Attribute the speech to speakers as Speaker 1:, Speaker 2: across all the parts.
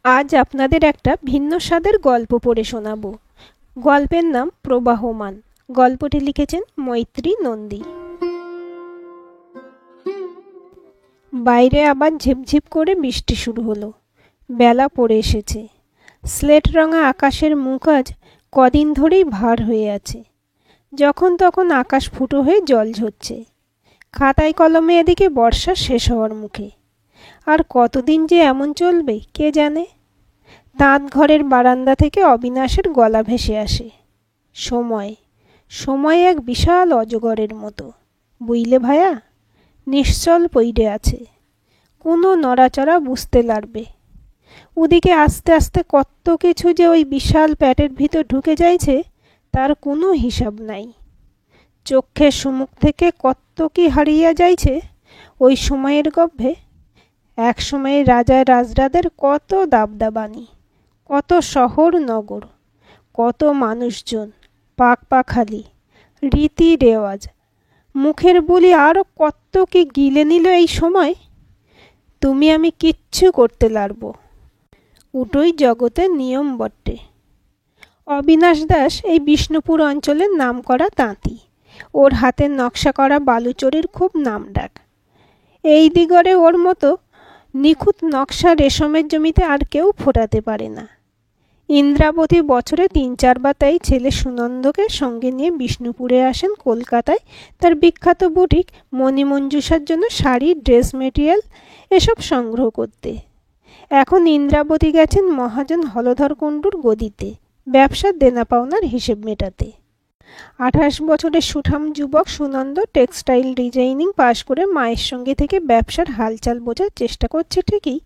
Speaker 1: আজ আপনাদের একটা ভিন্ন স্বাদের গল্প পড়ে শোনাবো। গল্পের নাম প্রবাহমান। গল্পটি লিখেছেন মৈত্রী নন্দী। বাইরে আবার ঝিপঝিপ করে বৃষ্টি শুরু হলো। বেলা পড়ে এসেছে। স্লেট রঙা আকাশের মুখ আজ কদিন ধরেই ভার হয়ে আছে। যখন তখন আকাশ ফুটো হয়ে জল ঝরছে। খাতায় কলমে এদিকে বর্ষা শেষ হওয়ার মুখে। আর কতদিন যে এমন চলবে কে জানে। তাঁত ঘরের বারান্দা থেকে অবিনাশের গলা ভেসে আসে। সময়, সময় এক বিশাল অজগরের মতো, বুঝলে ভায়া, নিশ্চল পইড়ে আছে। কোনো নড়াচড়া বুঝতে লারবে। ওদিকে আস্তে আস্তে কত কিছু যে ওই বিশাল প্যাটের ভিতর ঢুকে যাইছে তার কোনো হিসাব নাই। চোখের সম্মুখ থেকে কত কি হারিয়ে যাইছে ওই সময়ের গর্ভে। এক সময়ে রাজা রাজরাদের কত দাবদাবানি, কত শহর নগর, কত মানুষজন, পাক পাখালি, রীতি রেওয়াজ, মুখের বুলি আরও কত কি গিলে নিল এই সময়। তুমি আমি কিচ্ছু করতে লারব। উটোই জগতের নিয়ম বটে। অবিনাশ দাস এই বিষ্ণুপুর অঞ্চলের নামকরা তাঁতি। ওর হাতের নকশা করা বালুচরীর খুব নামডাক। এই দিগরে ওর মতো নিখুঁত নকশা রেশমের জমিতে আর কেউ ফোটাতে পারে না। ইন্দ্রাবতী বছরে ৩-৪ বার তাই ছেলে সুনন্দকে সঙ্গে নিয়ে বিষ্ণুপুরে আসেন কলকাতায় তার বিখ্যাত বুটিক মণিমঞ্জুষার জন্য শাড়ি, ড্রেস মেটেরিয়াল এসব সংগ্রহ করতে। এখন ইন্দ্রাবতী গেছেন মহাজন হলধর কুণ্ডুর গদিতে ব্যবসার দেনা পাওনার হিসেব মেটাতে। ২৮ বছরের সুঠাম যুবক সুনন্দ টেক্সটাইল ডিজাইনিং পাশ করে মায়ের সঙ্গে থেকে ব্যবসার হালচাল বোঝার চেষ্টা করছে ঠিকই,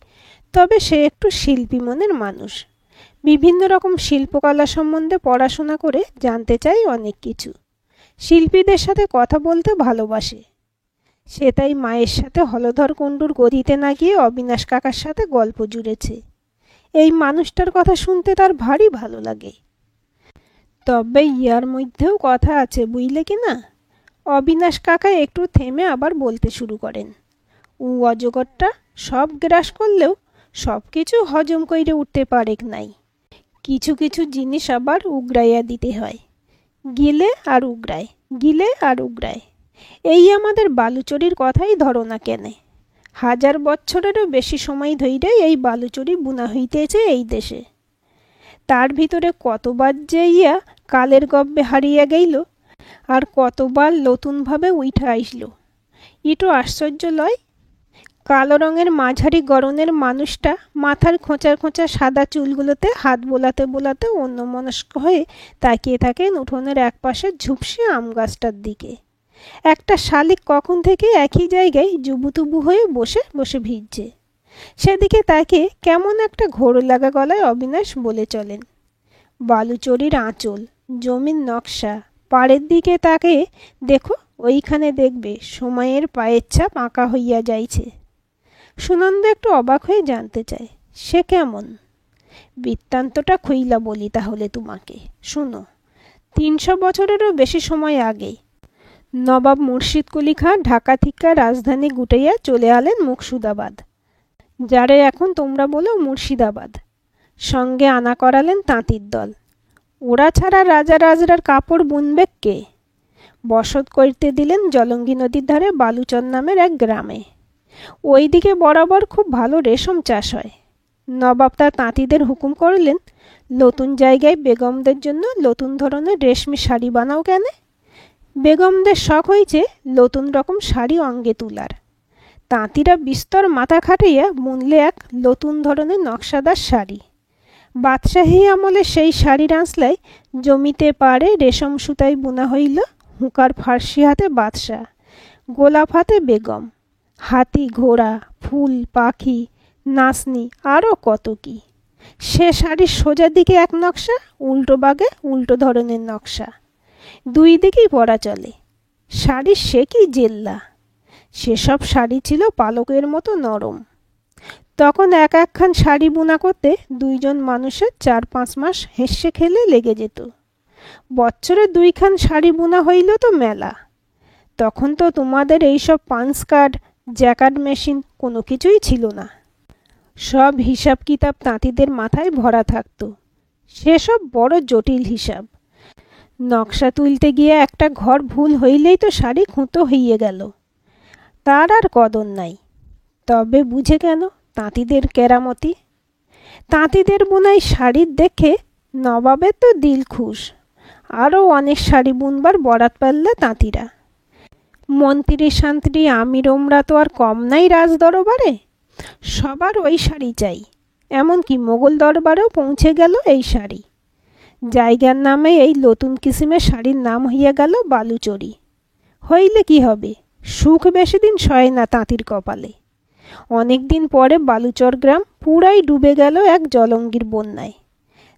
Speaker 1: তবে সে একটু শিল্পী মনের মানুষ। বিভিন্ন রকম শিল্পকলা সম্বন্ধে পড়াশোনা করে জানতে চায় অনেক কিছু। শিল্পীদের সাথে কথা বলতে ভালোবাসে। সে তাই মায়ের সাথে হলধর কুণ্ডুর গদিতে না গিয়ে অবিনাশ কাকার সাথে গল্প জুড়েছে। এই মানুষটার কথা শুনতে তার ভারী ভালো লাগে। তবে ইয়ার মধ্যেও কথা আছে, বুঝলে কি না। অবিনাশ কাকা একটু থেমে আবার বলতে শুরু করেন। ও অজগরটা সব গ্রাস করলেও সব কিছু হজম কইরে উঠতে পারেক নাই। কিছু কিছু জিনিস আবার উগরাইয়া দিতে হয়। গিলে আর উগরায়, গিলে আর উগরায়। এই আমাদের বালুচরির কথাই ধরো না কেনে। ১০০০ বছরেরও বেশি সময় ধইরে এই বালুচরি বুনা হইতেছে এই দেশে। তার ভিতরে কতবার যে ইয়া কালের গব্বে হারিয়া গেল আর কতবার নতুনভাবে উইঠা আইসল, ইটো আশ্চর্য লয়। কালো রঙের মাঝারি গড়নের মানুষটা মাথার খোঁচার খোঁচা সাদা চুলগুলোতে হাত বোলাতে বোলাতে অন্যমনস্ক হয়ে তাকিয়ে থাকেন উঠোনের একপাশে ঝুপসে আম গাছটার দিকে। একটা শালিক কখন থেকে একই জায়গায় জুবুতুবু হয়ে বসে বসে ভিজছে। সেদিকে তাকে কেমন একটা ঘোর লাগা গলায় অবিনাশ বলে চলেন, বালুচরির আঁচল, জমির নকশা, পাড়ের দিকে তাকে দেখো, ওইখানে দেখবে সময়ের পায়ের ছাপ আঁকা হইয়া যাইছে। সুনন্দ একটু অবাক হয়ে জানতে চায় সে কেমন। বৃত্তান্তটা খুইলা বলি তাহলে তোমাকে, শুনো। ৩০০ বছরেরও বেশি সময় আগে নবাব মুর্শিদ কুলি খাঁ ঢাকা থেকে রাজধানী গুটাইয়া চলে আলেন মুর্শিদাবাদ, যারে এখন তোমরা বলো মুর্শিদাবাদ। সঙ্গে আনা করালেন তাঁতির দল। ওরা ছাড়া রাজা রাজরার কাপড় বুনবে কে? বসত করতে দিলেন জলঙ্গি নদীর ধারে বালুচর নামের এক গ্রামে। ওই দিকে বরাবর খুব ভালো রেশম চাষ হয়। নবাব তার তাঁতিদের হুকুম করলেন, নতুন জায়গায় বেগমদের জন্য নতুন ধরনের রেশমি শাড়ি বানাও কেন। বেগমদের শখ হয়েছে নতুন রকম শাড়ি অঙ্গে তুলার। তাঁতিরা বিস্তর মাথা খাটাইয়া বুনলে এক নতুন ধরনের নকশাদার শাড়ি। বাদশাহী আমলে সেই শাড়ির আঁচলায় জমিতে পাড়ে রেশম সুতায় বুনা হইল। হুঁকার ফার্সি হাতে বাদশাহ, গোলাপ হাতে বেগম, হাতি ঘোড়া ফুল পাখি নাচনি আরও কত কি। সে শাড়ির সোজা দিকে এক নকশা, উল্টো বাগে উল্টো ধরনের নকশা, দুই দিকেই পরা চলে। শাড়ির সে কি জেল্লা। সেসব শাড়ি ছিল পালকের মতো নরম। তখন এক একখান শাড়ি বুনা করতে ২ জন মানুষের ৪-৫ মাস হেসে খেলে লেগে যেত। বছরে ২ খান শাড়ি বুনা হইল তো মেলা। তখন তো তোমাদের এইসব পাঞ্চ কার্ড জ্যাকার্ড মেশিন কোনো কিছুই ছিল না। সব হিসাব কিতাব তাঁতিদের মাথায় ভরা থাকত। সেসব বড় জটিল হিসাব। নকশা তুলতে গিয়ে একটা ঘর ভুল হইলেই তো শাড়ি খুঁতো হইয়ে গেল, তার আর কদর নাই। তবে বুঝে কেন তাঁতিদের কেরামতি। তাঁতিদের বোনাই শাড়ির দেখে নবাবের তো দিল খুশ। আরও অনেক শাড়ি বুনবার বরাত পারলে তাঁতিরা। মন্ত্রী শান্ত্রী আমির ওমরা তো আর কম নাই রাজ দরবারে। সবার ওই শাড়ি চাই। এমনকি মোগল দরবারেও পৌঁছে গেল এই শাড়ি। জায়গার নামে এই নতুন কিসিমের শাড়ির নাম হইয়া গেল বালুচরি। হইলে কি হবে, সুখ বেশি দিন সয় না তাঁতির কপালে। অনেক দিন পরে বালুচর গ্রাম পুরাই ডুবে গেল এক জলঙ্গির বন্যায়।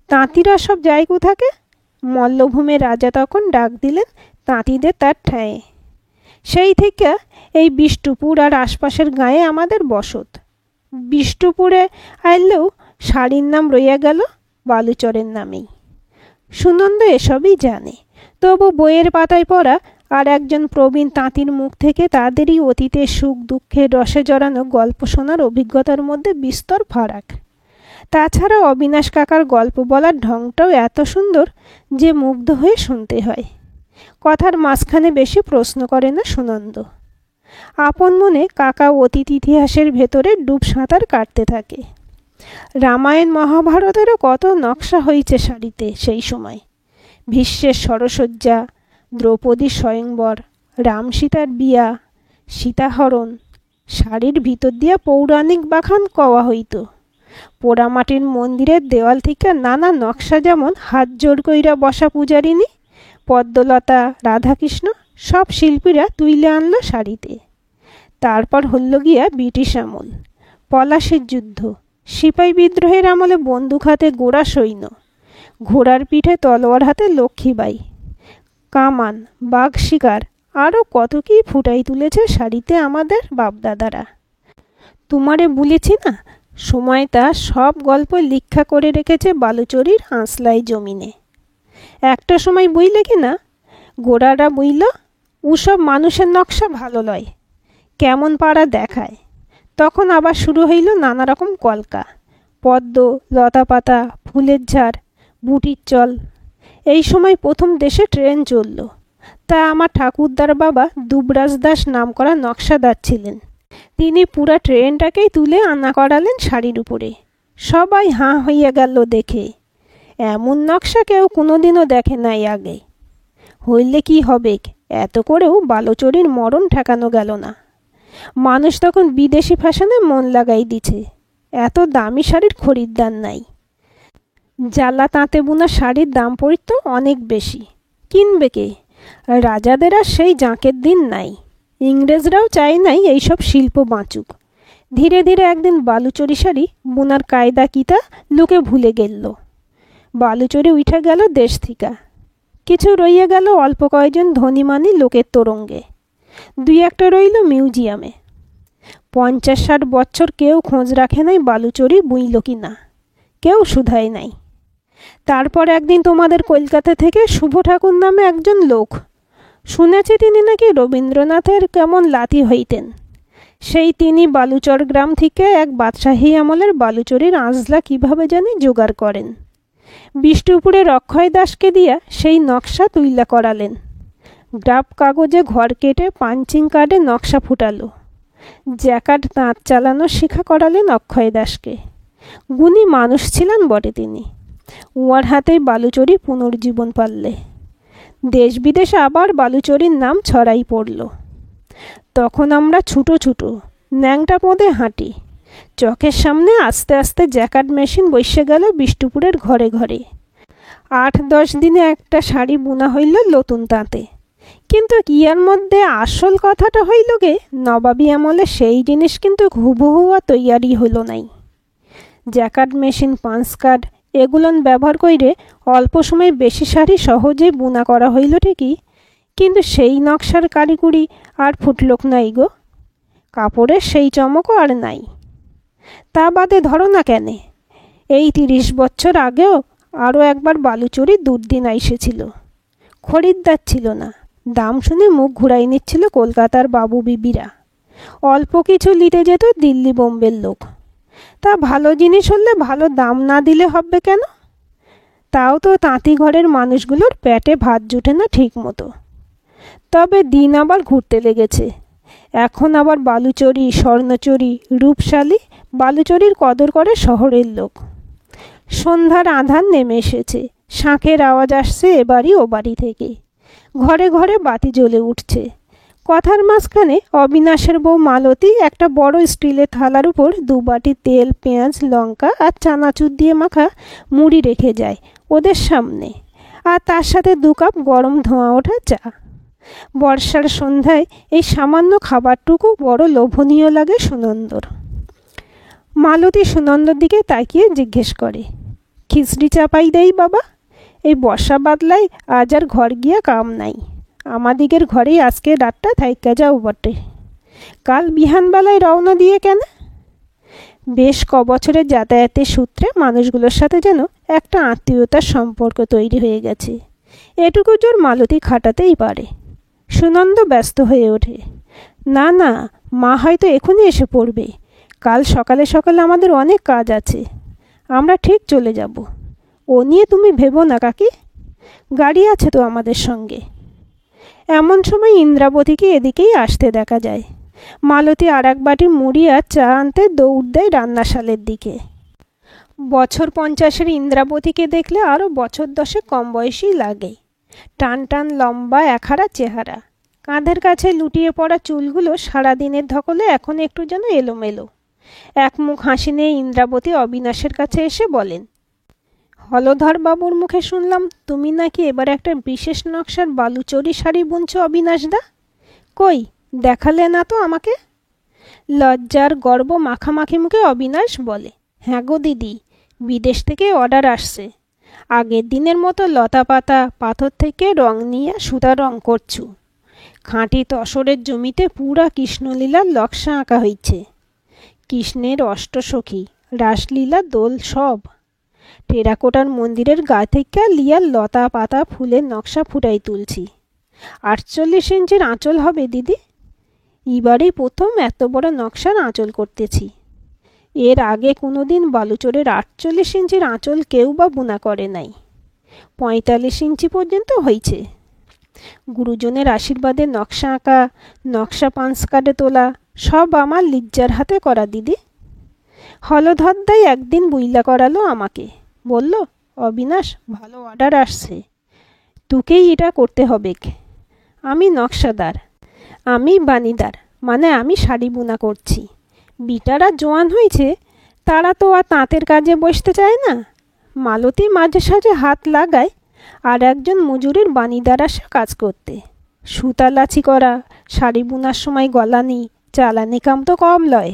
Speaker 1: তাঁতিরা সব যায় কোথাকে? মল্লভূমের রাজা তখন ডাক দিলেন তাঁতিদের তার ঠাঁয়ে। সেই থেকে এই বিষ্টুপুর আর আশপাশের গাঁয়ে আমাদের বসত। বিষ্টুপুরে আইলেও শাড়ির নাম রইয়া গেল বালুচরের নামেই। সুনন্দ এসবই জানে, তবু বইয়ের পাতায় পড়া আর একজন প্রবীণ তাঁতির মুখ থেকে তাদেরই অতীতের সুখ দুঃখের রসে জড়ানো গল্প শোনার অভিজ্ঞতার মধ্যে বিস্তর ফারাক। তাছাড়া অবিনাশ কাকার গল্প বলার ঢংটাও এত সুন্দর যে মুগ্ধ হয়ে শুনতে হয়। কথার মাঝখানে বেশি প্রশ্ন করে না সুনন্দ। আপন মনে কাকা অতীত ইতিহাসের ভেতরে ডুব সাঁতার কাটতে থাকে। রামায়ণ মহাভারতেরও কত নকশা হয়েছে শাড়িতে সেই সময়। ভীষ্মের সরসজ্জা, দ্রৌপদীর স্বয়ংবর, রাম সীতার বিয়া, সীতাহরণ। শাড়ির ভিতর দিয়া পৌরাণিক বাখান কওয়া হইত। পোড়ামাটির মন্দিরের দেওয়াল থেকে নানা নকশা, যেমন হাত জোড় কইরা বসা পূজারিনী, পদ্মলতা, রাধাকৃষ্ণ সব শিল্পীরা তুইলে আনলো শাড়িতে। তারপর হল গিয়া ব্রিটিশ আমল, পলাশির যুদ্ধ, সিপাহী বিদ্রোহের আমলে বন্দুক হাতে গোড়া সৈন্য, ঘোড়ার পিঠে তলোয়ার হাতে লক্ষ্মীবাই, কামান, বাঘ শিকার, আরও কত কি ফুটাই তুলেছে শাড়িতে আমাদের বাপদাদারা। তোমারে বলেছি না, সময়টা সব গল্প লিখা করে রেখেছে বালুচরির আঁচলাই জমিনে। একটা সময় বুঝলে কি না, গোড়ারা বুঝল ওসব মানুষের নকশা ভালো লয়, কেমন পাড়া দেখায়। তখন আবার শুরু হইল নানা রকম কলকা, পদ্ম, লতাপাতা, ফুলের ঝাড়, বুটির চল। এই সময় প্রথম দেশে ট্রেন চলল। তা আমার ঠাকুরদার বাবা দুবরাজ দাস নাম করা নকশাদার ছিলেন। তিনি পুরা ট্রেনটাকেই তুলে আনা করালেন শাড়ির উপরে। সবাই হাঁ হইয়া গেল দেখে। এমন নকশা কেউ কোনোদিনও দেখে নাই আগে। হইলে কি হবে, এত করেও বালুচরির মরণ ঠেকানো গেল না। মানুষ তখন বিদেশি ফ্যাশনে মন লাগাই দিছে। এত দামি শাড়ির খরিদ্দার নাই। জ্বালা তাঁতে বোনা শাড়ির দাম পড়ত অনেক বেশি। কিনবে কে? রাজাদের আর সেই জাঁকের দিন নাই। ইংরেজরাও চায় নাই এইসব শিল্প বাঁচুক। ধীরে ধীরে একদিন বালুচরি শাড়ি বোনার কায়দা কিতা লোকে ভুলে গেল। বালুচরি উঠে গেল দেশ থিকা। কিছু রইয়া গেল অল্প কয়েকজন ধনীমানি লোকের তোরঙ্গে। দুই একটা রইল মিউজিয়ামে। 50-60 বছর কেউ খোঁজ রাখে নাই বালুচরি বুইল কি না, কেউ শুধায় নাই। তারপর একদিন তোমাদের কলকাতা থেকে শুভ ঠাকুর নামে একজন লোক, শুনেছি তিনি নাকি রবীন্দ্রনাথের কেমন লাতি হইতেন, সেই তিনি বালুচর গ্রাম থেকে এক বাদশাহী আমলের বালুচরির আঁচলা কিভাবে জানি জোগাড় করেন। বিষ্টুপুরের অক্ষয় দাসকে দিয়া সেই নকশা তুইলা করালেন। গ্রাফ কাগজে ঘর কেটে পাঞ্চিং কার্ডে নকশা ফুটালো। জ্যাকার্ড তাঁত চালানো শিখা করালেন অক্ষয় দাসকে। গুণী মানুষ ছিলেন বটে তিনি। উয়ার হাতেই বালুচরি পুনর্জীবন পারলে। দেশ বিদেশে আবার বালুচরির নাম ছড়াই পড়ল। তখন আমরা ছুটো ছুটো ন্যাংটা পদে হাঁটি। চোখের সামনে আস্তে আস্তে জ্যাকার্ড মেশিন বসে গেল বিষ্টুপুরের ঘরে ঘরে। 8-10 দিনে একটা শাড়ি বোনা হইল নতুন তাঁতে। কিন্তু ইয়ার মধ্যে আসল কথাটা হইল গে, নবাবী আমলে সেই জিনিস কিন্তু হুবহু তৈয়ারি হইল নাই। জ্যাকার্ড মেশিন, পাঞ্চ কার্ড এগুলো ব্যবহার করে অল্প সময়ে বেশি শাড়ি সহজেই বোনা করা হইল ঠিকই, কিন্তু সেই নকশার কারিগরি আর ফুটলোক নাই গো। কাপড়ের সেই চমকও আর নাই। তা বাদে ধরো না কেন, এই 30 বছর আগেও আরও একবার বালুচরি দুর্দিন এসেছিল। খরিদ্দার ছিল না। দাম শুনে মুখ ঘুরাই নিচ্ছিল কলকাতার বাবু বিবিরা। অল্প কিছু নিতে যেত দিল্লি বোম্বের লোক। তা ভালো জিনিস হলে ভালো দাম না দিলে হবে কেন? তাও তো তাঁতি ঘরের মানুষগুলোর পেটে ভাত জুটে না ঠিক মতো। তবে দিন আবার ঘুরতে লেগেছে। এখন আবার বালুচরি, স্বর্ণচরি, রূপশালী, বালুচরির কদর করে শহরের লোক। সন্ধ্যার আঁধার নেমে এসেছে, শাঁখের আওয়াজ আসছে এবারই ও বাড়ি থেকে। ঘরে ঘরে বাতি জ্বলে উঠছে। কথার মাঝখানে অবিনাশের বউ মালতী একটা বড় স্টিলের থালার উপর 2 বাটি তেল, পেঁয়াজ, লঙ্কা আর চানাচুর দিয়ে মাখা মুড়ি রেখে যায় ওদের সামনে, আর তার সাথে 2 কাপ গরম ধোঁয়া ওঠা চা। বর্ষার সন্ধ্যায় এই সামান্য খাবারটুকু বড় লোভনীয় লাগে সুনন্দর। মালতী সুনন্দর দিকে তাকিয়ে জিজ্ঞেস করে, খিচড়ি চাপাই দেই বাবা? এই বর্ষা বাদলায় আজ আর ঘর গিয়া কাম নাই। আমাদিগের ঘরেই আজকে রাতটা থাইকা যাও বটে। কাল বিহানবেলায় রওনা দিয়ে কেন? বেশ কবছরের যাতায়াতের সূত্রে মানুষগুলোর সাথে যেন একটা আত্মীয়তার সম্পর্ক তৈরি হয়ে গেছে। এটুকু জোর মালতী খাটাতেই পারে। সুনন্দ ব্যস্ত হয়ে ওঠে, না না, মা হয়তো এখনই এসে পড়বে। কাল সকালে সকালে আমাদের অনেক কাজ আছে। আমরা ঠিক চলে যাব। ও নিয়ে তুমি ভেবো না কাকি, গাড়ি আছে তো আমাদের সঙ্গে। এমন সময় ইন্দ্রাবতীকে এদিকেই আসতে দেখা যায়। মালতী আর 1 বাটি মুড়ি আর চা আনতে দৌড় দেয় রান্নাশালের দিকে। বছর 50-এর ইন্দ্রাবতীকে দেখলে আরও বছর 10 কম বয়সী লাগে। টান টান লম্বা একহারা চেহারা, কাঁধের কাছে লুটিয়ে পড়া চুলগুলো সারাদিনের ধকলে এখন একটু যেন এলোমেলো। এক মুখ হাসি নিয়ে ইন্দ্রাবতী অবিনাশের কাছে এসে বলেন, হলধর বাবুর মুখে শুনলাম তুমি নাকি এবার একটা বিশেষ নকশার বালুচরি শাড়ি বুনছো অবিনাশদা। কই দেখালে না তো আমাকে? লজ্জার গর্ব মাখামাখি মুখে অবিনাশ বলে, হ্যাঁ গো দিদি, বিদেশ থেকে অর্ডার আসছে। আগের দিনের মতো লতা পাতা পাথর থেকে রং নিয়ে সুতা রং করছু। খাঁটি তসরের জমিতে পুরা কৃষ্ণলীলার নকশা আঁকা হয়েছে। কৃষ্ণের অষ্টসখী, রাসলীলা, দোল সব। টেরাকোটার মন্দিরের গা থেকে লিয়ার লতা পাতা ফুলের নকশা ফুটাই তুলছি। 48 ইঞ্চির আঁচল হবে দিদি। এবারেই প্রথম এত বড় নকশার আঁচল করতেছি। এর আগে কোনোদিন বালুচরের 48 ইঞ্চির আঁচল কেউ বা বুনা করে নাই। 45 ইঞ্চি পর্যন্ত হয়েছে। গুরুজনের আশীর্বাদে নকশা আঁকা, নকশা পাঁচ কার্ডে তোলা সব আমার লিজ্জার হাতে করা দিদি। হলধরদাই একদিন বুইলা করালো আমাকে, বলল, অবিনাশ ভালো অর্ডার আসছে, তোকেই এটা করতে হবে। আমি নকশাদার, আমি বানিদার, মানে আমি শাড়ি বুনা করছি। বিটারা জোয়ান হয়েছে, তারা তো আর তাঁতের কাজে বসতে চায় না। মালতী মাঝে সাঝে হাত লাগায়, আর একজন মজুরির বানিদার আসে কাজ করতে। সুতা লাচি করা, শাড়ি বুনার সময় গলানি, চালানি কাম তো কম লয়।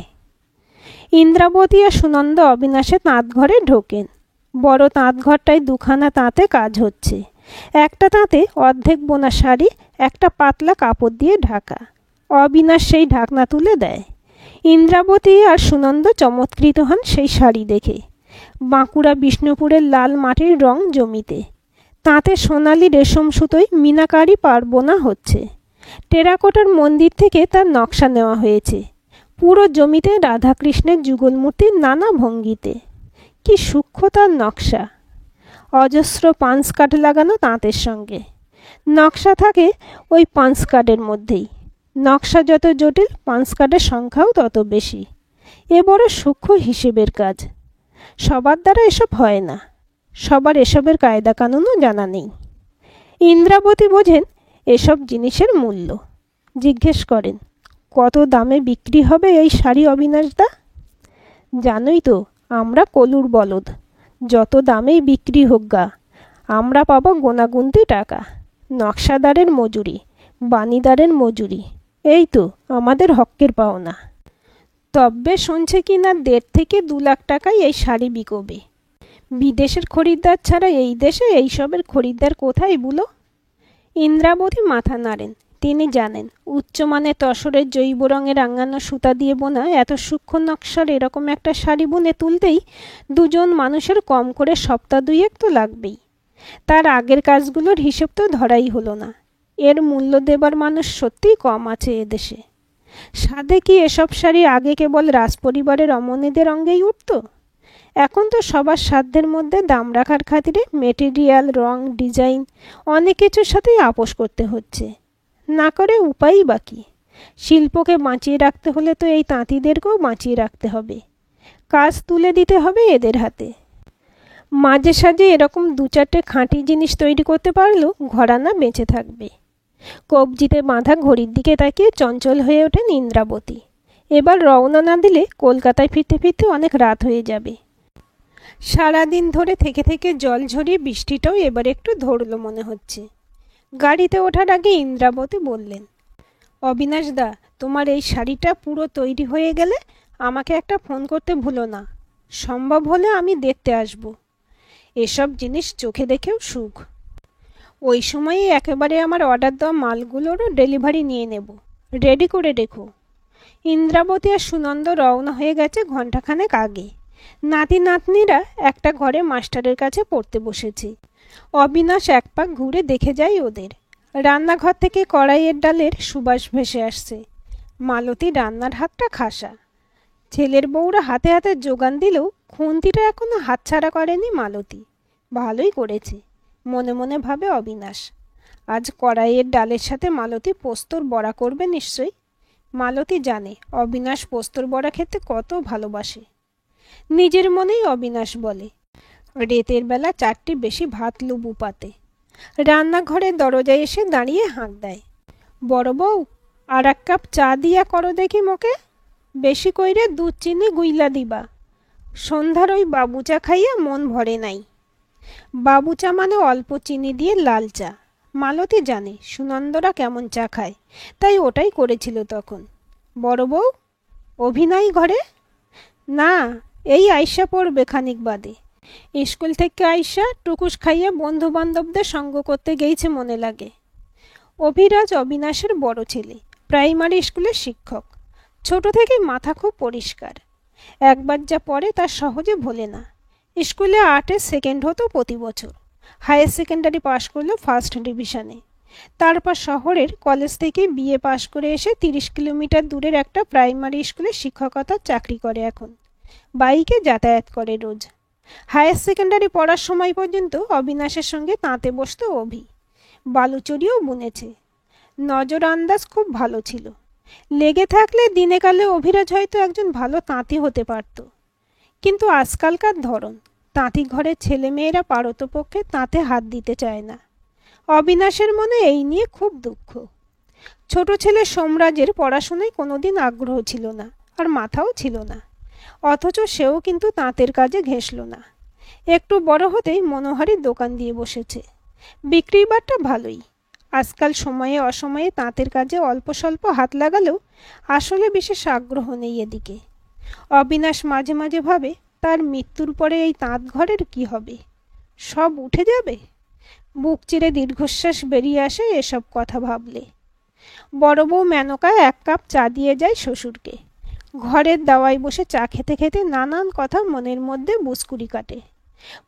Speaker 1: ইন্দ্রাবতী আর সুনন্দ অবিনাশে তাঁত ঘরে ঢোকেন। বড় তাঁত ঘরটায় 2খানা তাঁতে কাজ হচ্ছে। একটা তাঁতে অর্ধেক বোনা শাড়ি একটা পাতলা কাপড় দিয়ে ঢাকা। অবিনাশ সেই ঢাকনা তুলে দেয়। ইন্দ্রাবতী আর সুনন্দ চমৎকৃত হন সেই শাড়ি দেখে। বাঁকুড়া বিষ্ণুপুরের লাল মাটির রং জমিতে, তাঁতে সোনালি রেশম সুতোয় মিনাকারি পার বোনা হচ্ছে। টেরাকোটার মন্দির থেকে তার নকশা নেওয়া হয়েছে। পুরো জমিতে রাধাকৃষ্ণের যুগল মূর্তির নানা ভঙ্গিতে। কি সূক্ষ্ম তার নকশা! অজস্র পাঁচ কাঠ লাগানো তাঁতের সঙ্গে। নকশা থাকে ওই 5 কার্ডের মধ্যেই। নকশা যত জটিল, 5 কার্ডের সংখ্যাও তত বেশি। এ বড় সূক্ষ্ম হিসেবের কাজ। সবার দ্বারা এসব হয় না। সবার এসবের কায়দা কানুনও জানা নেই। ইন্দ্রাবতী বোঝেন এসব জিনিসের মূল্য। জিজ্ঞেস করেন, কত দামে বিক্রি হবে এই শাড়ি অবিনাশদা? জানোই তো আমরা কলুর বলদ, যত দামেই বিক্রি হোক গা, আমরা পাবো গোনাগুনতি টাকা। নকশাদারের মজুরি, বানিদারের মজুরি, এই তো আমাদের হকের পাওনা। তবে শুনছে কি না 1.5 থেকে 2 লাখ টাকায় এই শাড়ি বিকোবে। বিদেশের খরিদ্দার ছাড়া এই দেশে এইসবের খরিদ্দার কোথায় বুলো? ইন্দ্রাবতী মাথা নাড়েন। তিনি জানেন উচ্চমানের তসরের জৈব রঙের রাঙানো সুতা দিয়ে বোনা এত সূক্ষ্ম নকশার এরকম একটা শাড়ি বুনে তুলতেই 2 জন মানুষের কম করে সপ্তাহ 2 তো লাগবেই। তার আগের কাজগুলোর হিসেব তো ধরাই হলো না। এর মূল্য দেবার মানুষ সত্যিই কম আছে এদেশে। সাধে কি এসব শাড়ি আগে কেবল রাজপরিবারের রমণীদের অঙ্গেই উঠত? এখন তো সবার সাধ্যের মধ্যে দাম রাখার খাতিরে মেটেরিয়াল, রং, ডিজাইন অনেক কিছুর সাথেই আপোষ করতে হচ্ছে। না করে উপায়ই বাকি। শিল্পকে বাঁচিয়ে রাখতে হলে তো এই তাঁতিদেরকেও বাঁচিয়ে রাখতে হবে। কাজ তুলে দিতে হবে এদের হাতে। মাঝে সাঝে এরকম দু চারটে খাঁটি জিনিস তৈরি করতে পারলেও ঘরানা বেঁচে থাকবে। কবজিতে বাঁধা ঘড়ির দিকে তাকিয়ে চঞ্চল হয়ে ওঠেন ইন্দ্রাবতী। এবার রওনা না দিলে কলকাতায় ফিরতে ফিরতে অনেক রাত হয়ে যাবে। সারাদিন ধরে থেকে থেকে জল ঝরিয়ে বৃষ্টিটাও এবার একটু ধরল মনে হচ্ছে। গাড়িতে ওঠার আগে ইন্দ্রাবতী বললেন, অবিনাশ দা, তোমার এই শাড়িটা পুরো তৈরি হয়ে গেলে আমাকে একটা ফোন করতে ভুলো না। সম্ভব হলে আমি দেখতে আসব। এসব জিনিস চোখে দেখেও সুখ। ওই সময়ই একেবারে আমার অর্ডার দেওয়া মালগুলোরও ডেলিভারি নিয়ে নেব। রেডি করে রেখো। ইন্দ্রাবতী আর সুনন্দ রওনা হয়ে গেছে ঘণ্টাখানেক আগে। নাতি নাতনিরা একটা ঘরে মাস্টারের কাছে পড়তে বসেছে। অবিনাশ এক পাক ঘুরে দেখে যায় ওদের। রান্নাঘর থেকে কড়াইয়ের ডালের সুবাস ভেসে আসছে। মালতী রান্নার হাতটা খাসা। ছেলের বউরা হাতে হাতে যোগান দিলেও খুন্তিটা এখনো হাতছাড়া করেনি মালতী। ভালোই করেছে মনে মনে ভাবে অবিনাশ। আজ কড়াইয়ের ডালের সাথে মালতী পোস্তর বড়া করবে নিশ্চয়ই। মালতী জানে অবিনাশ পোস্তর বড়া খেতে কত ভালোবাসে। নিজের মনেই অবিনাশ বলে, রেতের বেলা 4টি বেশি ভাত লুবু পাতে। রান্নাঘরের দরজায় এসে দাঁড়িয়ে হাঁক দেয়, বড় বউ, আর 1 কাপ চা দিয়া করো দেখি মোকে। বেশি কইরে দুধ চিনি গুইলা দিবা। সন্ধ্যার ওই বাবু চা খাইয়া মন ভরে নাই। বাবু চা মানে অল্প চিনি দিয়ে লাল চা। মালতী জানে সুনন্দরা কেমন চা খায়, তাই ওটাই করেছিল তখন। বড় বউ, অভিনয় ঘরে? না, এই আইসা পড়বে খানিক বাদে। স্কুল থেকে আইসা টুকুস খাইয়া বন্ধু বান্ধবদের সঙ্গ করতে গেইছে মনে লাগে। অভিরাজ অবিনাশের বড় ছেলে, প্রাইমারি স্কুলের শিক্ষক। ছোট থেকেই মাথা খুব পরিষ্কার। একবার যা পড়ে তা সহজে ভোলে না। স্কুলে আর্টে সেকেন্ড হতো প্রতি বছর। হায়ার সেকেন্ডারি পাশ করলো ফার্স্ট ডিভিশনে। তারপর শহরের কলেজ থেকে বিএ পাশ করে এসে 30 কিলোমিটার দূরের একটা প্রাইমারি স্কুলে শিক্ষকতার চাকরি করে এখন। বাইকে যাতায়াত করে রোজ। হায়ার সেকেন্ডারি পড়ার সময় পর্যন্ত অবিনাশের সঙ্গে তাঁতে বসত অভি। বালুচরিও বুনেছে। নজর আন্দাজ খুব ভালো ছিল। লেগে থাকলে দিনে কালে অভিরাজ হয়তো একজন ভালো তাঁতি হতে পারত। কিন্তু আজকালকার ধরন, তাঁতি ঘরের ছেলেমেয়েরা পারতপক্ষে তাঁতে হাত দিতে চায় না। অবিনাশের মনে এই নিয়ে খুব দুঃখ। ছোট ছেলে সোমরাজের পড়াশোনায় কোনোদিন আগ্রহ ছিল না, আর মাথাও ছিল না। অথচ সেও কিন্তু তাঁতের কাজে ঘেঁষল না। একটু বড় হতেই মনোহারীর দোকান দিয়ে বসেছে। বিক্রির বাট্টা ভালোই। আজকাল সময়ে অসময়ে তাঁতের কাজে অল্প স্বল্প হাত লাগালেও আসলে বিশেষ আগ্রহ নেই এদিকে। অবিনাশ মাঝে মাঝে ভাবে, তার মৃত্যুর পরে এই তাঁত ঘরের কি হবে? সব উঠে যাবে? বুক চিরে দীর্ঘশ্বাস বেরিয়ে আসে এসব কথা ভাবলে। বড় বউ মেনকা 1 কাপ চা দিয়ে যায় শ্বশুরকে। ঘরের দাওয়ায় বসে চা খেতে খেতে নানান কথা মনের মধ্যে বুসকুড়ি কাটে।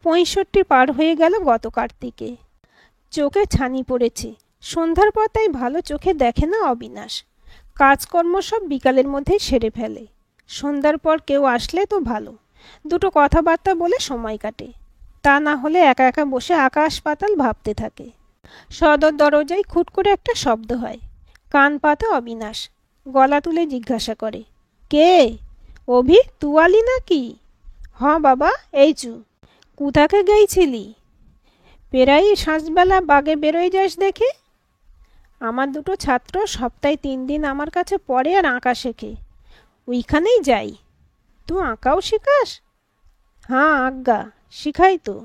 Speaker 1: 65 পার হয়ে গেল গত কার্তিকে। চোখে ছানি পড়েছে। সন্ধ্যার পর তাই ভালো চোখে দেখে না অবিনাশ। কাজকর্ম সব বিকালের মধ্যেই সেরে ফেলে। সন্ধ্যার পর কেউ আসলে তো ভালো, দুটো কথাবার্তা বলে সময় কাটে। তা না হলে একা একা বসে আকাশ পাতাল ভাবতে থাকে। সদর দরজায় খুট করে একটা শব্দ হয়। কান পাতা অবিনাশ। গলা তুলে জিজ্ঞাসা করে, কে? অভি, তুয়ালি নাকি? হ্যাঁ বাবা, এই চু। কোথাকে গেইছিলি? পেরাই সাঁঝবেলা বাগে বেরোয় যাস দেখি। আমার দুটো ছাত্র সপ্তাহে 3 দিন আমার কাছে পড়ে আর আঁকা শেখে, ওইখানেই যাই। তুই আঁকাও শিখাস? হ্যাঁ আজ্ঞা, শিখাই তো।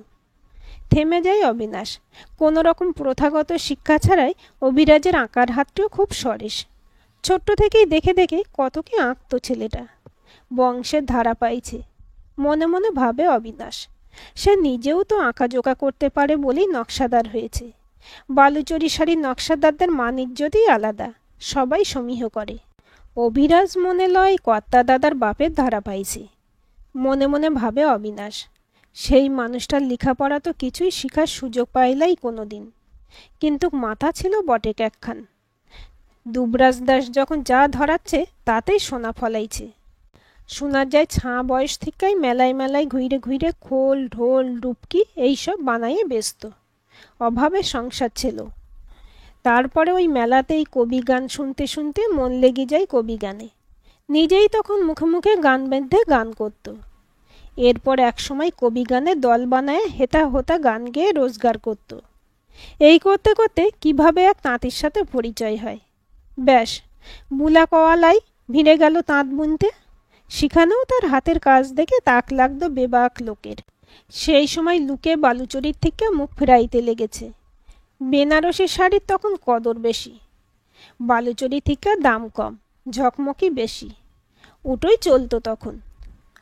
Speaker 1: থেমে যায় অবিনাশ। কোনো রকম প্রথাগত শিক্ষা ছাড়াই অভিরাজের আঁকার হাতটিও খুব সরেস। ছোট্ট থেকেই দেখে দেখে কত কি আঁকতো ছেলেটা। বংশের ধারা পাইছে মনে মনে ভাবে অবিনাশ। সে নিজেও তো আঁকাজোকা করতে পারে বলেই নকশাদার হয়েছে। বালুচরি শাড়ির নকশাদারদের মান ইজ্জতই আলাদা, সবাই সমীহ করে। অভিরাজ মনে লয় কর্তা দাদার বাপের ধারা পাইছে। মনে মনে ভাবে অবিনাশ। সেই মানুষটার লেখাপড়া তো কিছুই শিখার সুযোগ পাইলাই কোনো দিন। কিন্তু মাথা ছিল বটে একখান। দুবরাজ দাস যখন যা ধরাচ্ছে তাতেই সোনা ফলাইছে। শোনা যায় বয়স থেকেই মেলায় মেলায় ঘুরে ঘুরে খোল ঢোল ডুবকি এইসব বানাইয়ে ব্যস্ত। অভাবে সংসার ছিল। তারপরে ওই মেলাতেই কবি গান শুনতে শুনতে মন লেগে যায় কবি গানে। নিজেই তখন মুখে মুখে গান বেঁধে গান করত। এরপর একসময় কবি গানে দল বানায় হেতা হোতা গান গেয়ে রোজগার করত। এই করতে করতে কিভাবে এক তাঁতির সাথে পরিচয় হয়। ব্যাস, বুলা কওয়ালাই ভিড়ে গেল তাঁত বুনতে। সেখানেও তার হাতের কাজ দেখে তাক লাগতো বেবাক লোকের। সেই সময় লুকে বালুচরির থেকে মুখ ফেরাইতে লেগেছে। বেনারসি শাড়ির তখন কদর বেশি, বালুচরি থেকে দাম কম, ঝকমকি বেশি। ওটাই চলতো তখন।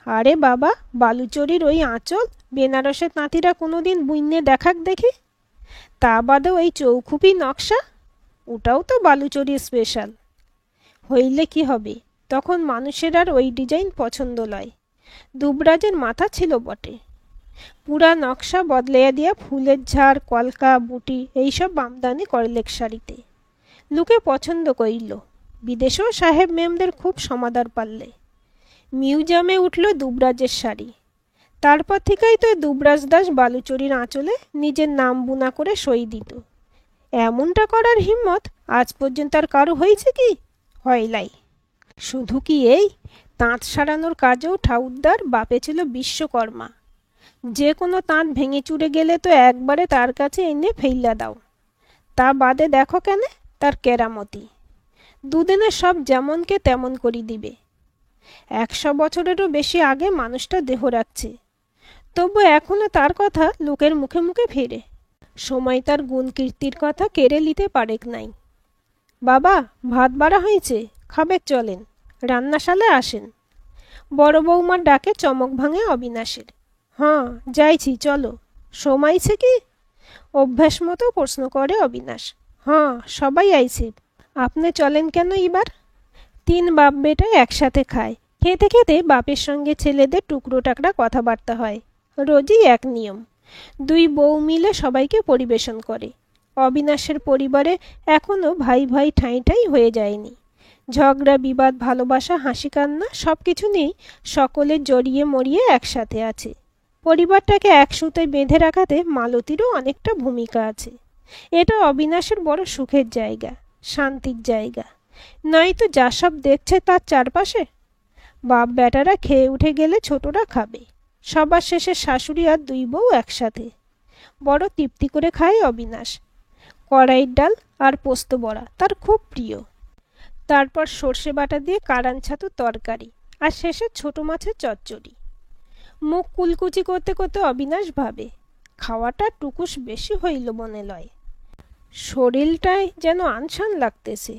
Speaker 1: আরে বাবা, বালুচরির ওই আঁচল বেনারসের তাঁতিরা কোনোদিন বুইনে দেখাক দেখি। তা বাদে ওই চৌখুপি নকশা, ওটাও তো বালুচরি স্পেশাল। হইলে কি হবে, তখন মানুষের আর ওই ডিজাইন পছন্দ লয়। দুবরাজের মাথা ছিল বটে। পুরা নকশা বদলাইয়া দিয়া ফুলের ঝাড় কলকা বুটি এইসব আমদানি করলেক শাড়িতে। লোকে পছন্দ করিল। বিদেশেও সাহেব মেমদের খুব সমাদর পারলে। মিউজিয়ামে উঠল দুবরাজের শাড়ি। তারপর থেকেই তো দুবরাজ দাস বালুচরির আঁচলে নিজের নাম বুনা করে সই দিত। এমনটা করার হিম্মত আজ পর্যন্ত আর কারো হয়েছে কি? হয়লাই। শুধু কি এই, তাঁত সারানোর কাজেও ঠাউরদার বাপে ছিল বিশ্বকর্মা। যে কোনো তাঁত ভেঙে চুরে গেলে তো একবারে তার কাছে এনে ফেইলা দাও। তা বাদে দেখো কেন তার কেরামতি। দুদিনে সব যেমনকে তেমন করি দিবে। 100 বছরেরও বেশি আগে মানুষটা দেহ রাখছে, তবু এখনো তার কথা লোকের মুখে মুখে ফেরে। সময় তার গুণ কীর্তির কথা কেড়ে নিতে পারেক নাই। বাবা, ভাত বাড়া হয়েছে, খাবে চলেন, রান্নাশালে আসেন। বড় বৌমার ডাকে চমক ভাঙে অবিনাশের। হ্যাঁ, যাইছি, চলো। সময়ছে কি? অভ্যাস মতো প্রশ্ন করে অবিনাশ। হ্যাঁ, সবাই আইছে। আপনি চলেন কেন এবার? 3 বাপ বেটা একসাথে খায়। খেতে খেতে বাপের সঙ্গে ছেলেদের টুকরো টাকরা কথাবার্তা হয়। রোজই এক নিয়ম। 2 বউ মিলে সবাইকে পরিবেশন করে। অবিনাশের পরিবারে এখনও ভাই ভাই ঠাঁই ঠাঁই হয়ে যায়নি। ঝগড়া বিবাদ ভালোবাসা হাসি কান্না সব কিছু নিয়েই সকলে জড়িয়ে মরিয়ে একসাথে আছে। পরিবারটাকে এক সুতোয় বেঁধে রাখাতে মালতীরও অনেকটা ভূমিকা আছে। এটা অবিনাশের বড় সুখের জায়গা, শান্তির জায়গা। নয়তো যা সব দেখছে তার চারপাশে। বাপ বেটারা খেয়ে উঠে গেলে ছোটরা খাবে। সবার শেষে শাশুড়ি আর 2 বউ একসাথে। বড় তৃপ্তি করে খায় অবিনাশ। কড়াইয়ের ডাল আর পোস্ত বড়া তার খুব প্রিয়। তারপর সর্ষে বাটা দিয়ে কারান ছাতু তরকারি, আর শেষে ছোট মাছের চচ্চড়ি। মুখ কুলকুচি করতে করতে অবিনাশ ভাবে, খাওয়াটা টুকুস বেশি হইল মনে লয়। শরীরটায় যেন আনসান লাগতেছে।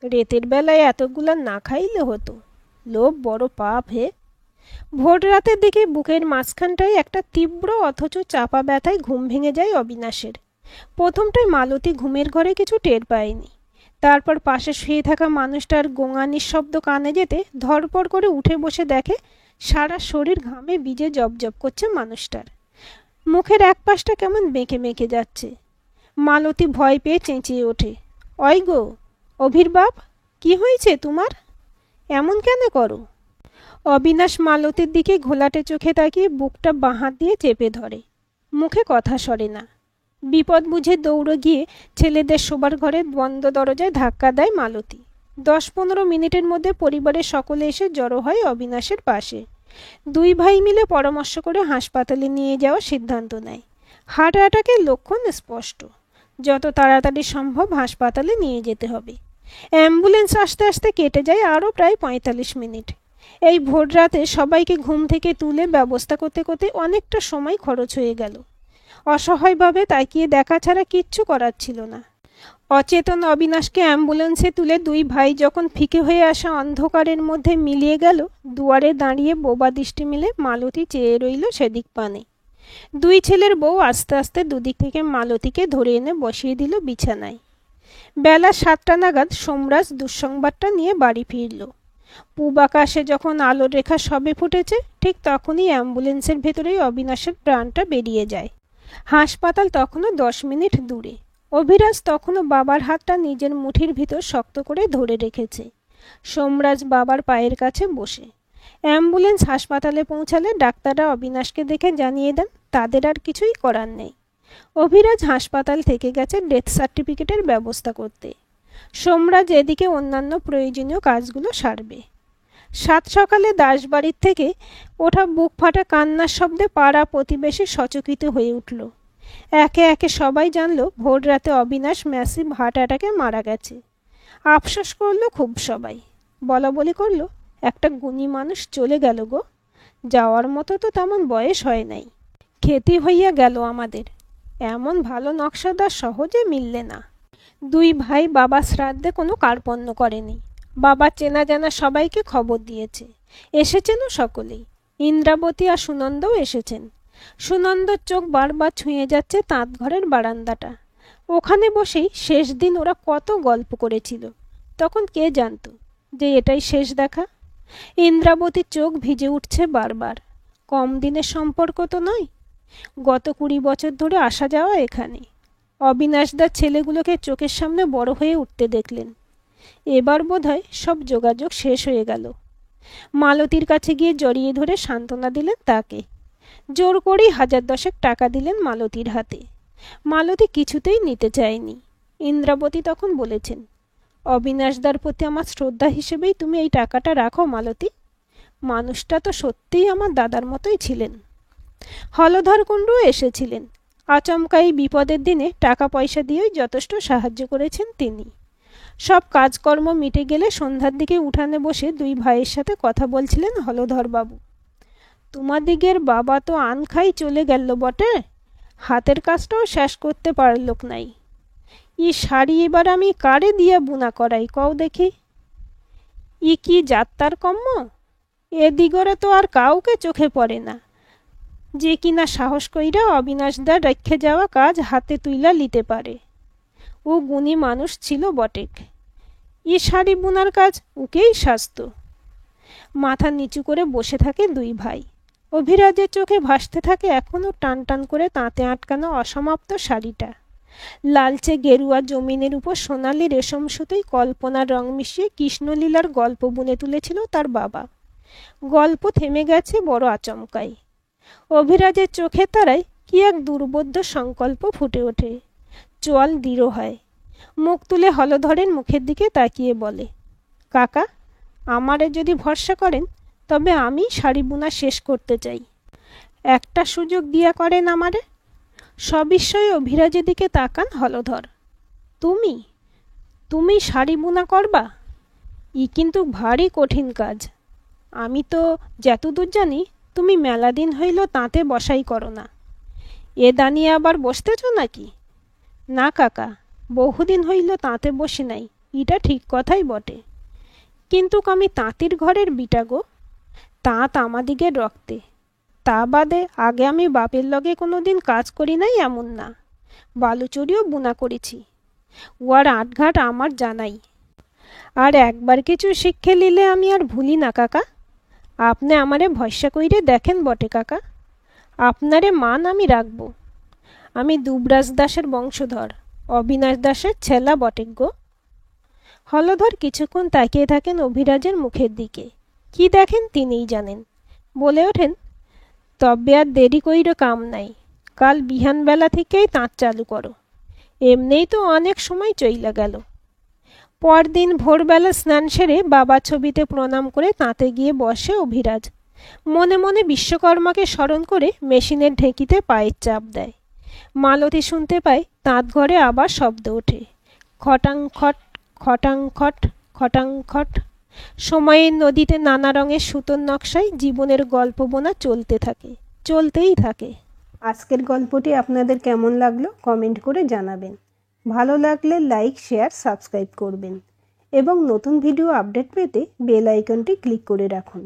Speaker 1: রেতের বেলায় এতগুলা না খাইলে হতো। লোভ বড় পাপ হে। ভোর রাতের দিকে বুকের মাঝখানটায় একটা তীব্র অথচ চাপা ব্যথায় ঘুম ভেঙে যায় অবিনাশের। প্রথমটায় মালতী ঘুমের ঘরে কিছু টের পায়নি। তারপর পাশে শুয়ে থাকা মানুষটার গোঙানির শব্দ কানে যেতে ধরপড় করে উঠে বসে দেখে সারা শরীর ঘামে ভিজে জবজব করছে মানুষটার। মুখের এক পাশটা কেমন বেঁকে বেঁকে যাচ্ছে। মালতী ভয় পেয়ে চেঁচিয়ে ওঠে, অই গো, অভির বাপ, কি হয়েছে তোমার? এমন কেন করো? অবিনাশ মালতীর দিকে ঘোলাটে চোখে তাকিয়ে বুকটা বাঁ হাত দিয়ে চেপে ধরে। মুখে কথা সরে না। বিপদ বুঝে দৌড়ে গিয়ে ছেলেদের শোবার ঘরে বন্ধ দরজায় ধাক্কা দেয় মালতী। 10-15 মিনিটের মধ্যে পরিবারের সকলে এসে জড়ো হয় অবিনাশের পাশে। 2 ভাই মিলে পরামর্শ করে হাসপাতালে নিয়ে যাওয়ার সিদ্ধান্ত নেয়। হার্ট অ্যাটাকের লক্ষণ স্পষ্ট। যত তাড়াতাড়ি সম্ভব হাসপাতালে নিয়ে যেতে হবে। অ্যাম্বুলেন্স আসতে আসতে কেটে যায় আরও প্রায় 45 মিনিট। এই ভোর রাতে সবাইকে ঘুম থেকে তুলে ব্যবস্থা করতে করতে অনেকটা সময় খরচ হয়ে গেল। অসহায়ভাবে তাকিয়ে দেখা ছাড়া কিচ্ছু করার ছিল না। অচেতন অবিনাশকে অ্যাম্বুলেন্সে তুলে 2 ভাই যখন ফিকে হয়ে আসা অন্ধকারের মধ্যে মিলিয়ে গেল, দুয়ারে দাঁড়িয়ে বোবা দৃষ্টি মিলে মালতী চেয়ে রইল সেদিক পানে। 2 ছেলের বউ আস্তে আস্তে দুদিক থেকে মালতীকে ধরে এনে বসিয়ে দিল বিছানায়। বেলা 7টা নাগাদ সোমরাজ দুঃসংবাদটা নিয়ে বাড়ি ফিরল। পূব আকাশে যখন আলোর রেখা সবে ফুটেছে, ঠিক তখনই অ্যাম্বুলেন্সের ভেতরেই অবিনাশের প্রাণটা বেরিয়ে যায়। হাসপাতাল তখনও 10 মিনিট দূরে। অভিরাজ তখনও বাবার হাতটা নিজের মুঠির ভিতর শক্ত করে ধরে রেখেছে। সোমরাজ বাবার পায়ের কাছে বসে। অ্যাম্বুলেন্স হাসপাতালে পৌঁছালে ডাক্তাররা অবিনাশকে দেখে জানিয়ে দেন তাদের আর কিছুই করার নেই। অভিরাজ হাসপাতাল থেকে গেছে ডেথ সার্টিফিকেটের ব্যবস্থা করতে। সোমরাজ এদিকে অন্যান্য প্রয়োজনীয় কাজগুলো সারবে। সাত সকালে দাসবাড়ির থেকে ওঠা বুক ফাটা কান্নার শব্দে পাড়া প্রতিবেশী সচকিত হয়ে উঠল। একে একে সবাই জানল ভোর রাতে অবিনাশ ম্যাসিভ হার্ট অ্যাটাকে মারা গেছে। আফসোস করলো খুব সবাই। বলা বলি করলো, একটা গুণী মানুষ চলে গেল গো, যাওয়ার মতো তো তেমন বয়স হয় নাই। ক্ষতি হইয়া গেল আমাদের, এমন ভালো নকশাদার সহজে মিললে না। দুই ভাই বাবা শ্রাদ্ধে কোনো কার্পণ্য করেনি। বাবা চেনা জানা সবাইকে খবর দিয়েছে, এসেছেনও সকলেই। ইন্দ্রাবতী আর সুনন্দও এসেছেন। সুনন্দর চোখ বারবার ছুঁয়ে যাচ্ছে তাঁত ঘরের বারান্দাটা। ওখানে বসেই শেষ দিন ওরা কত গল্প করেছিল। তখন কে জানতো যে এটাই শেষ দেখা। ইন্দ্রাবতীর চোখ ভিজে উঠছে বারবার। কম দিনের সম্পর্ক তো নয়, গত 20 বছর ধরে আসা যাওয়া এখানে। অবিনাশদার ছেলেগুলোকে চোখের সামনে বড় হয়ে উঠতে দেখলেন। এবার বোধহয় সব যোগাযোগ শেষ হয়ে গেল। মালতীর কাছে গিয়ে জড়িয়ে ধরে সান্ত্বনা দিলেন তাকে। জোর করেই 1010 টাকা দিলেন মালতীর হাতে। মালতী কিছুতেই নিতে চায়নি। ইন্দ্রাবতী তখন বলেছেন, অবিনাশদার প্রতি আমার শ্রদ্ধা হিসেবেই তুমি এই টাকাটা রাখো মালতী। মানুষটা তো সত্যিই আমার দাদার মতোই ছিলেন। হলধর কুণ্ডু এসেছিলেন। আচমকাই বিপদের দিনে টাকা পয়সা দিয়েই যথেষ্ট সাহায্য করেছেন তিনি। সব কাজকর্ম মিটে গেলে সন্ধ্যার দিকে উঠানে বসে দুই ভাইয়ের সাথে কথা বলছিলেন হলধরবাবু। তোমাদিগের বাবা তো আন খাই চলে গেল বটে, হাতের কাজটাও শেষ করতে পারল নাই। ই শাড়ি এবার আমি কারে দিয়া বুনা করাই কও দেখি। ই কি যাত্রার কম্ম, এ দিগরে তো আর কাউকে চোখে পড়ে না, যে কিনা সাহস কইরা অবিনাশদার রেখে যাওয়া কাজ হাতে তুইলা লিতে পারে। ও গুণী মানুষ ছিল বটেক, ই শাড়ি বুনার কাজ উকেই সাজত। মাথা নিচু করে বসে থাকে দুই ভাই। অভিরাজের চোখে ভাসতে থাকে এখনো টান টান করে তাঁতে আটকানো অসমাপ্ত শাড়িটা। লালচে গেরুয়া জমিনের উপর সোনালি রেশম সুতোয় কল্পনার রং মিশিয়ে কৃষ্ণলীলার গল্প বুনে তুলেছিল তার বাবা। গল্প থেমে গেছে বড় আচমকাই। অভিরাজের চোখে তারায় কি এক দুর্বোধ্য সংকল্প ফুটে ওঠে। চোয়াল দৃঢ় হয়। মুখ তুলে হলধরের মুখের দিকে তাকিয়ে বলে, কাকা, আমারে যদি ভরসা করেন তবে আমি শাড়ি বুনা শেষ করতে চাই। একটা সুযোগ দিয়া করেন আমারে। সবিস্ময়ে অভিরাজের দিকে তাকান হলধর। তুমি তুমি শাড়ি বুনা করবা? ই কিন্তু ভারী কঠিন কাজ। আমি তো যতদূর জানি তুমি মেলা দিন হইল তাঁতে বসাই করো না। এ দানিয়ে আবার বসতেছ নাকি? না কাকা, বহুদিন হইল তাঁতে বসি নাই, ইটা ঠিক কথাই বটে। কিন্তু আমি তাঁতির ঘরের বিটা গো, তাঁত আমাদিগের রক্তে। তা বাদে আগে আমি বাপের লগে কোনো দিন কাজ করি নাই এমন না, বালুচুরিও বুনা করেছি। উয়ার আটঘাট আমার জানাই। আর একবার কিছু শিক্ষে নিলে আমি আর ভুলি না কাকা। আপনি আমারে ভরসা কইরে দেখেন বটে কাকা, আপনারে মান আমি রাখব। আমি দুবরাজ দাসের বংশধর, অবিনাশ দাসের ছেলা বটেক গো। হলধর কিছুক্ষণ তাকিয়ে থাকেন অভিরাজের মুখের দিকে। কি দেখেন তিনিই জানেন। বলে ওঠেন, তবে আর দেরি কইরো কাম নাই, কাল বিহানবেলা থেকেই তাঁত চালু করো। এমনিই তো অনেক সময় চইলা গেল। পরদিন ভোরবেলা স্নান সেরে বাবা ছবিতে প্রণাম করে তাঁতে গিয়ে বসে অভিরাজ। মনে মনে বিশ্বকর্মাকে স্মরণ করে মেশিনের ঢেঁকিতে পায়ের চাপ দেয়। মালতী শুনতে পায় তাঁত ঘরে আবার শব্দ ওঠে, খটাং খট খটাং খট খটাং খট। সময়ের নদীতে নানা রঙের সুতোর নকশায় জীবনের গল্প বোনা চলতে থাকে, চলতেই থাকে। আজকের গল্পটি আপনাদের কেমন লাগলো কমেন্ট করে জানাবেন। ভালো লাগলে লাইক, শেয়ার, সাবস্ক্রাইব করবেন এবং নতুন ভিডিও আপডেট পেতে বেল আইকনটি ক্লিক করে রাখুন।